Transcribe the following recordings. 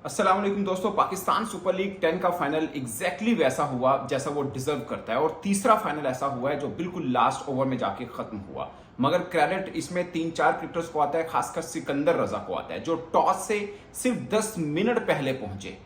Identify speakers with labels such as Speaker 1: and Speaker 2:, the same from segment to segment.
Speaker 1: अस्सलाम वालेकुम दोस्तों। पाकिस्तान सुपर लीग 10 का फाइनल एग्जैक्टली वैसा हुआ जैसा वो डिजर्व करता है और तीसरा फाइनल ऐसा हुआ है जो बिल्कुल लास्ट ओवर में जाके खत्म हुआ। मगर क्रेडिट इसमें 3-4 क्रिकेटर्स को आता है, खासकर सिकंदर रजा को आता है जो टॉस से सिर्फ 10 मिनट पहले पहुंचे।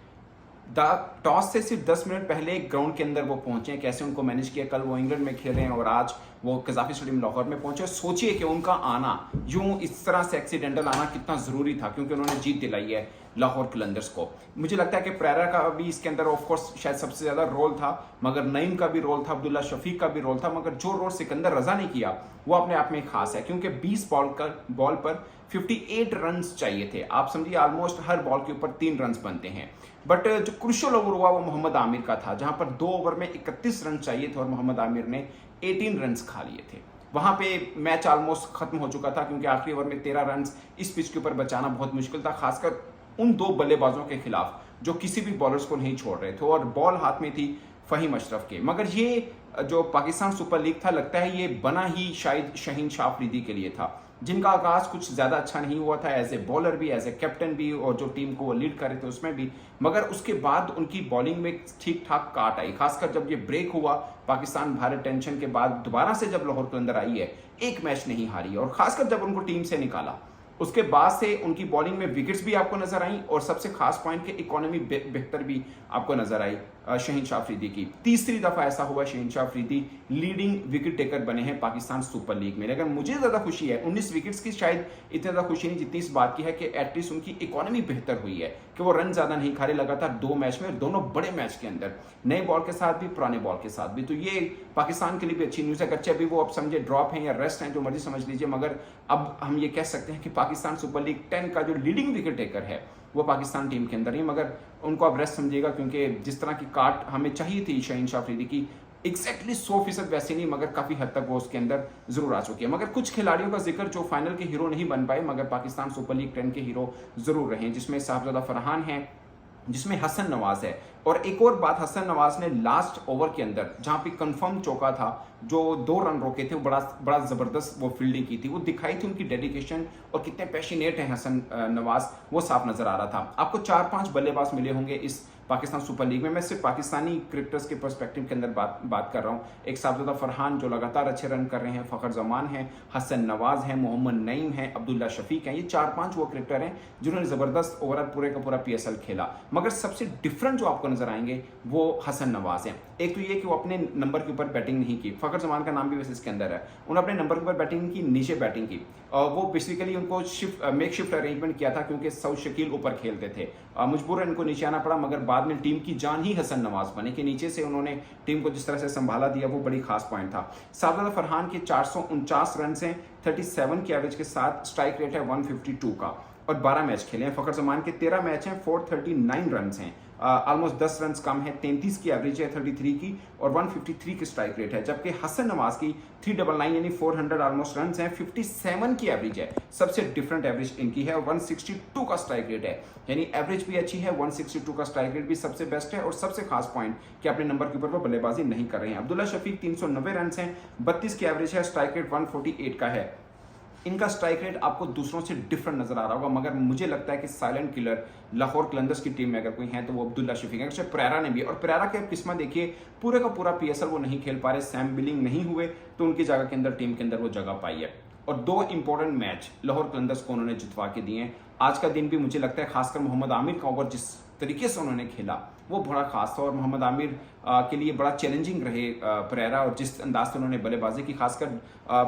Speaker 1: टॉस से सिर्फ 10 मिनट पहले ग्राउंड के अंदर वो पहुंचे। कैसे उनको मैनेज किया, कल वो इंग्लैंड में खेल रहे हैं और आज वो कजाफी स्टेडियम लाहौर में पहुंचे। सोचिए कि उनका आना यूं इस तरह से एक्सीडेंटल आना कितना जरूरी था, क्योंकि उन्होंने जीत दिलाई है लाहौर कलंदर्स को। मुझे लगता है कि प्रेरा का भी इसके अंदर ऑफ कोर्स शायद सबसे ज्यादा रोल था, मगर नईम का भी रोल था, अब्दुल्ला शफीक का भी रोल था, मगर जो रोल सिकंदर रजा ने किया वो अपने आप में खास है, क्योंकि 20 बॉल पर 58 रन चाहिए थे। आप समझिए ऑलमोस्ट हर बॉल के ऊपर 3 रन बनते हैं। बट जो क्रुशियल ओवर हुआ वो मोहम्मद आमिर का था, जहां पर 2 ओवर में 31 रन चाहिए थे और मोहम्मद आमिर ने 18 रन खा लिए थे। वहां पे मैच ऑलमोस्ट खत्म हो चुका था, क्योंकि आखिरी ओवर में 13 रन इस पिच के ऊपर बचाना बहुत मुश्किल था, खासकर उन 2 बल्लेबाजों के खिलाफ जो किसी भी बॉलर्स को नहीं छोड़ रहे थे और बॉल हाथ में थी फहीम अशरफ के। मगर ये जो पाकिस्तान सुपर लीग था, लगता है ये बना ही शायद शाहीन शाह अफरीदी के लिए था, जिनका आगाज कुछ ज्यादा अच्छा नहीं हुआ था एज ए बॉलर भी, एज ए कैप्टन भी, और जो टीम को वो लीड कर रहे थे उसमें भी। मगर उसके बाद उनकी बॉलिंग में ठीक ठाक काट आई, खासकर जब ये ब्रेक हुआ पाकिस्तान भारत टेंशन के बाद दोबारा से जब लाहौर के अंदर आई है, एक मैच नहीं हारी, और खासकर जब उनको टीम से निकाला उसके बाद से उनकी बॉलिंग में विकेट्स भी आपको नजर आई और सबसे खास पॉइंट के इकोनॉमी बेहतर भी आपको नजर आई शाहीन शाह अफरीदी की। तीसरी दफा ऐसा हुआ Shaheen Shah Afridi leading wicket taker बने हैं पाकिस्तान सुपर लीग में। लेकिन मुझे ज्यादा खुशी है 19 विकेट्स की, शायद इतनी ज्यादा खुशी नहीं जितनी इस बात की है कि एटलीस्ट उनकी इकोनॉमी बेहतर हुई है, कि वो रन ज्यादा नहीं खा रहे लगातार 2 मैच में, दोनों बड़े मैच के अंदर, नए बॉल के साथ भी पुराने बॉल के साथ भी। तो ये पाकिस्तान के लिए भी अच्छी न्यूज है। कच्चे अभी वो अब समझे ड्रॉप है या रेस्ट है, जो मर्जी समझ लीजिए, मगर अब हम ये कह सकते हैं कि पाकिस्तान सुपर लीग 10 का जो लीडिंग विकेट टेकर है वो पाकिस्तान टीम के अंदर ही, मगर उनको अब रेस्ट समझिएगा, क्योंकि जिस तरह की काट हमें चाहिए थी शाहीन शाह अफरीदी की, एग्जैक्टली 100% वैसे नहीं, मगर काफी हद तक वो उसके अंदर जरूर आ चुकी है। मगर कुछ खिलाड़ियों का जिक्र जो फाइनल के हीरो नहीं बन पाए, मगर पाकिस्तान सुपर लीग 10 के हीरो जरूर रहे, जिसमें साहबजादा फरहान है, जिसमें हसन नवाज है। और एक और बात, हसन नवाज ने लास्ट ओवर के अंदर जहां पे कंफर्म चौका था, जो 2 रन रोके थे, वो बड़ा जबरदस्त वो फील्डिंग की थी, वो दिखाई थी उनकी डेडिकेशन और कितने पैशनेट है हसन नवाज, वो साफ नजर आ रहा था। आपको 4-5 बल्लेबाज मिले होंगे इस पाकिस्तान सुपर लीग में, मैं सिर्फ पाकिस्तानी क्रिकेटर्स के पर्सपेक्टिव के अंदर बात कर रहा हूं। एक साहबजादा फरहान जो लगातार अच्छे रन कर रहे हैं, फखर जमान है, हसन नवाज है, मोहम्मद नईम है, अब्दुल्ला शफीक है, ये 4-5 वो क्रिकेटर हैं जिन्होंने जबरदस्त ओवरऑल पूरे का पूरा PSL खेला। मगर सबसे डिफरेंट जो आपको नजर आएंगे वो हसन नवाज हैं। एक तो ये कि वो अपने नंबर के ऊपर बैटिंग नहीं की, फखर जमान का नाम भी वैसे इसके अंदर है, उन्होंने अपने नंबर के ऊपर बैटिंग की, नीचे बैटिंग की। वो बेसिकली उनको मेक शिफ्ट अरेंजमेंट किया था, क्योंकि सऊद शकील ऊपर खेलते थे, मजबूरन इनको नीचे आना पड़ा, मगर बाद में टीम की जान ही हसन नवाज बने कि नीचे से उन्होंने टीम को जिस तरह से संभाला दिया, वो बड़ी खास पॉइंट था। साहबजादा फरहान के 449 रन हैं 37 की एवरेज के साथ, स्ट्राइक रेट है 152 का, और 12 मैच खेले हैं। फखर जमान के 13 मैच हैं, 439 रन हैं, ऑलमोस्ट 10 रन कम है, 33 की एवरेज है 33 की, और 153 की स्ट्राइक रेट है। जबकि हसन नवाज की 399 यानी 400 ऑलमोस्ट रन हैं, 57 की एवरेज है, सबसे डिफरेंट एवरेज इनकी है, और 162 का स्ट्राइक रेट है, यानी एवरेज भी अच्छी है, 162 का स्ट्राइक रेट भी सबसे बेस्ट है। और सबसे खास पॉइंट कि अपने नंबर के ऊपर वो बल्लेबाजी नहीं कर रहे हैं। अब्दुल्ला शफीक 390 रन हैं, 32 की एवरेज है, स्ट्राइक रेट 148 का है। इनका स्ट्राइक रेट आपको दूसरों से डिफरेंट नजर आ रहा होगा, मगर मुझे लगता है कि साइलेंट किलर लाहौर कलंदर्स की टीम में अगर कोई है तो वो अब्दुल्ला शफीक है। प्रेरा ने भी, और प्रेरा के किस्मत देखिए, पूरे का पूरा PSL वो नहीं खेल पा रहे, सैम बिलिंग नहीं हुए, तो उनकी जगह के अंदर टीम के अंदर वो जगह पाई है। और 2 इंपॉर्टेंट मैच लाहौर कलंदर्स को उन्होंने जितवा के दिए हैं। आज का दिन भी मुझे लगता है, खासकर मोहम्मद आमिर का ओवर जिस तरीके से उन्होंने खेला वो बड़ा खास था, और मोहम्मद आमिर के लिए बड़ा चैलेंजिंग रहे प्रेरा, और जिस अंदाज से उन्होंने बल्लेबाजी की, खासकर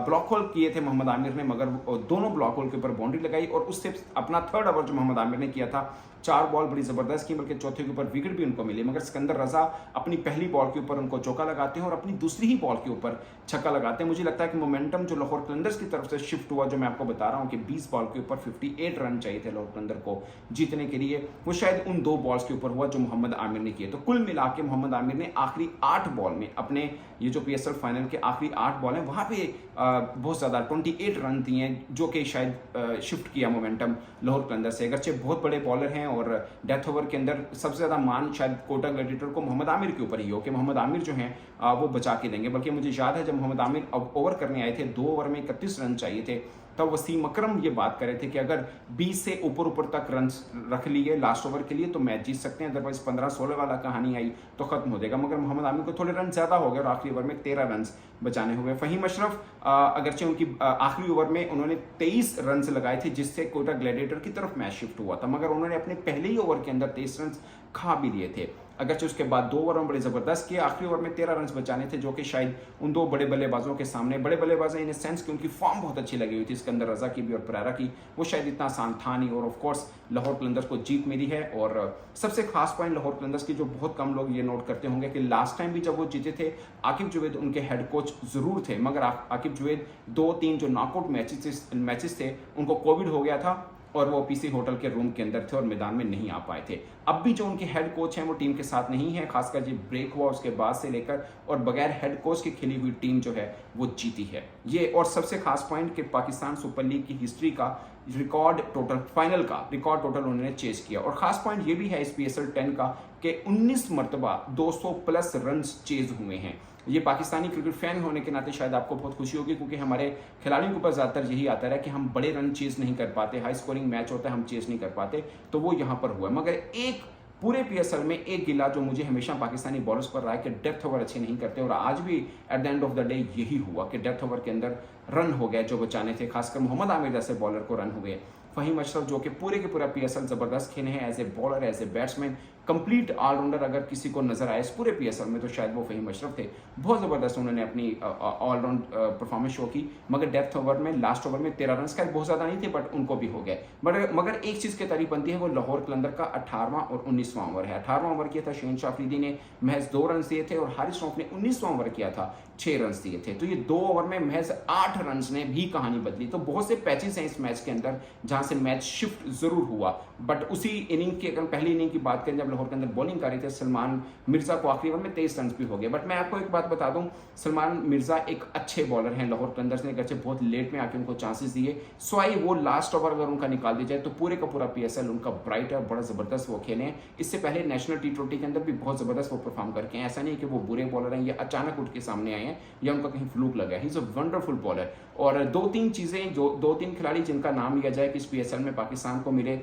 Speaker 1: ब्लॉक होल किए थे मोहम्मद आमिर ने, मगर दोनों ब्लॉक होल के ऊपर बाउंड्री लगाई, और उससे अपना 3rd ओवर जो मोहम्मद आमिर ने किया था, 4 बॉल बड़ी जबरदस्त की, बल्कि चौथे के ऊपर विकेट भी उनको मिले। मगर सिकंदर रजा अपनी पहली बॉल के ऊपर उनको चौका लगाते हैं और अपनी दूसरी ही बॉल के ऊपर छक्का लगाते हैं। मुझे लगता है कि मोमेंटम जो लाहौर कलंदर्स की तरफ से शिफ्ट हुआ, जो मैं आपको बता रहा हूं कि 20 बॉल के ऊपर 58 रन चाहिए थे लाहौर कलंदर को जीतने के लिए, वो शायद उन 2 बॉल्स के ऊपर हुआ जो मोहम्मद आमिर ने किए। तो कुल मिला के मोहम्मद आमिर ने आखिरी 8 बॉल में, अपने ये जो PSL फाइनल के आखिरी 8 बॉल हैं, वहां पे बहुत ज्यादा 28 रन दिए हैं, जो कि शायद शिफ्ट किया मोमेंटम लाहौर कलंदर से। अगरचे बहुत बड़े बॉलर हैं, और डेथ ओवर के अंदर सबसे ज्यादा मान शायद कोटा ग्लैडिएटर को मोहम्मद आमिर के ऊपर ही हो, कि मोहम्मद आमिर जो हैं वो बचा के देंगे। बल्कि मुझे याद है जब मोहम्मद आमिर ओवर करने आए थे, 2 ओवर में 31 रन चाहिए थे, तब वसीम अकरम ये बात कर रहे थे कि अगर 20 से ऊपर तक रन रख लिए लास्ट ओवर के लिए तो मैच जीत सकते हैं, अदरवाइज 15-16 वाला कहानी आई तो खत्म हो जाएगा। मगर मोहम्मद आमिर को थोड़े रन ज्यादा हो गए और आखिरी ओवर में 13 रन बचाने हुए। फहीम अशरफ अगरचे उनकी आखिरी ओवर में उन्होंने 23 रन लगाए थे, जिससे कोटा ग्लैडिएटर की तरफ मैच शिफ्ट हुआ था, मगर उन्होंने अपने पहले ही ओवर के अंदर 23 रन खा भी लिए थे। अगरचे उसके बाद 2 ओवर में बड़े जबरदस्त किए, आखिरी ओवर में 13 रन बचाने थे, जो कि शायद उन 2 बड़े बल्लेबाजों के सामने, बड़े बल्लेबाज इन सेंस कि उनकी फॉर्म बहुत अच्छी लगी हुई थी इसके अंदर, रजा की भी और परेरा की, वो शायद इतना आसान था नहीं। और ऑफ कोर्स लाहौर कलंदर्स को जीत मिली है। और सबसे खास पॉइंट लाहौर कलंदर्स की जो बहुत कम लोग ये नोट करते होंगे कि लास्ट टाइम भी जब वो जीते थे आकिब जुवैद उनके हेड कोच जरूर थे, मगर आकिब जुवैद 2-3 जो नॉकआउट मैचेस थे उनको कोविड हो गया था और वो पीसी होटल के रूम के अंदर थे और मैदान में नहीं आ पाए थे। अब भी जो उनके हेड कोच हैं वो टीम के साथ नहीं है, खासकर जो ब्रेक हुआ उसके बाद से लेकर, और बगैर हेड कोच की खेली हुई टीम जो है वो जीती है ये। और सबसे खास पॉइंट कि पाकिस्तान सुपर लीग की हिस्ट्री का रिकॉर्ड टोटल, फाइनल का रिकॉर्ड टोटल उन्होंने चेज किया। और खास पॉइंट ये भी है इस PSL 10 का कि 19 मरतबा 200+ रन चेज हुए हैं। ये पाकिस्तानी क्रिकेट फैन होने के नाते शायद आपको बहुत खुशी होगी, क्योंकि हमारे खिलाड़ियों के ऊपर ज़्यादातर यही आता है कि हम बड़े रन चेज नहीं कर पाते, हाई स्कोरिंग मैच होता है हम चेज नहीं कर पाते, तो वो यहाँ पर हुआ। मगर एक पूरे PSL में एक गिला जो मुझे हमेशा पाकिस्तानी बॉलर्स पर रहा है कि डेथ ओवर अच्छे नहीं करते, और आज भी at the end of the day यही हुआ कि डेथ ओवर के अंदर रन हो गए जो बचाने थे, खासकर मोहम्मद आमिर जैसे बॉलर को रन हुए। फहीम अशरफ जो कि पूरे के पूरा PSL जबरदस्त खेले हैं as a bowler, as a batsman, complete allrounder अगर किसी को नजर आए इस पूरे PSL में तो शायद वो फहीम अशरफ थे। बहुत ज़बरदस्त उन्होंने अपनी ऑलराउंड परफॉर्मेंस शो की, मगर डेथ ओवर में लास्ट ओवर में 13 रन का बहुत ज़्यादा नहीं थे, बट उनको भी हो गए। मगर एक चीज़ की तारीफ बनती है, वो लाहौर कलंदर का 18वां और 19वां ओवर है। 18वां ओवर किया था शहनशाह अफरीदी ने, महज 2 रन दिए थे, और हारिस रऊफ ने 19वां ओवर किया था, 6 रन दिए थे। तो ये 2 ओवर में महज 8 रन ने भी कहानी बदली। तो बहुत से पैचेस हैं इस मैच के अंदर जहां से मैच शिफ्ट जरूर हुआ, बट उसी इनिंग की, अगर पहली इनिंग की बात करें जब लाहौर के अंदर बॉलिंग कर रहे थे, सलमान मिर्जा को आखिरी ओवर में 23 रन भी हो गए। बट मैं आपको एक बात बता दूं, सलमान मिर्जा एक अच्छे बॉलर हैं, लाहौर कलंदर्स ने अगरचे बहुत लेट में आके उनको चांसेस दिए, स्वाई वो लास्ट ओवर अगर उनका निकाल दिया जाए तो पूरे का पूरा PSL उनका ब्राइट है, बड़ा जबरदस्त वो खेले हैं। इससे पहले नेशनल T20 के अंदर भी बहुत जबरदस्त वो परफॉर्म करके हैं, ऐसा नहीं कि वो बुरे बॉलर हैं या अचानक उठ के सामने आए हैं या उनका कहीं फ्लूक लगा है। He is a wonderful bowler. और 2-3 चीजें, जो 2-3 खिलाड़ी जिनका नाम लिया जाए कि इस PSL में पाकिस्तान को मिले,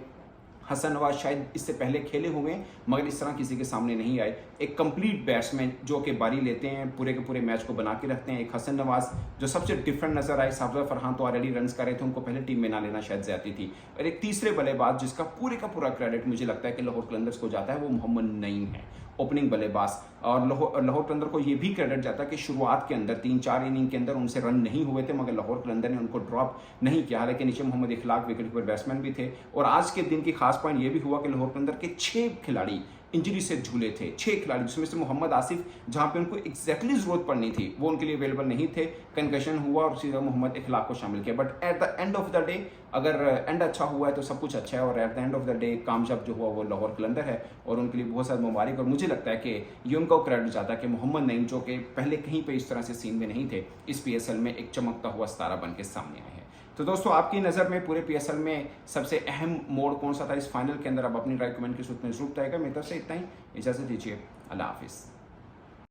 Speaker 1: हसन नवाज शायद इससे पहले खेले हुए हैं मगर इस तरह किसी के सामने नहीं आए। एक कंप्लीट बैट्समैन जो कि बारी लेते हैं, पूरे के पूरे मैच को बना के रखते हैं। एक हसन नवाज जो सबसे डिफरेंट नजर आए, साबजा फरहान तो ऑलरेडी रन कर रहे थे, उनको पहले टीम में ना लेना शायद ज्यादा थी। और एक तीसरे बल्लेबाज जिसका पूरे का पूरा क्रेडिट मुझे लगता है कि लाहौर कलंदर्स को जाता है, वो मोहम्मद नईम है, ओपनिंग बल्लेबाज। और लाहौर कलंदर को यह भी क्रेडिट जाता है कि शुरुआत के अंदर 3-4 इनिंग के अंदर उनसे रन नहीं हुए थे, मगर लाहौर कलंदर ने उनको ड्रॉप नहीं किया। हालांकि नीचे मोहम्मद इखलाक विकेट कीपर बैट्समैन भी थे। और आज के दिन की खास पॉइंट यह भी हुआ कि लाहौर कलंदर के 6 खिलाड़ी इंजरी से झूले थे, 6 खिलाड़ी, जिसमें से मोहम्मद आसिफ जहां पे उनको एग्जैक्टली जरूरत पड़नी थी वो उनके लिए अवेलेबल नहीं थे, कंकशन हुआ और सीधा मोहम्मद इखलाक को शामिल किया। But at the end of the day अगर एंड अच्छा हुआ है तो सब कुछ अच्छा है, और at the end of the day कामयाब जो हुआ वो लाहौर कलंदर है और उनके लिए बहुत सारा मुबारक। और मुझे लगता है कि ये उनको क्रेडिट जाता है कि मोहम्मद नईम जो कि पहले कहीं पे इस तरह से सीन में नहीं थे, इस PSL में एक चमकता हुआ सितारा बन के सामने आए हैं। तो दोस्तों, आपकी नज़र में पूरे PSL में सबसे अहम मोड़ कौन सा था इस फाइनल के अंदर? आप अपनी राय कमेंट के सूत्र में जरूर बताइएगा। मेरी तरफ से इतना ही, इजाज़त दीजिए, अल्लाह हाफिज़।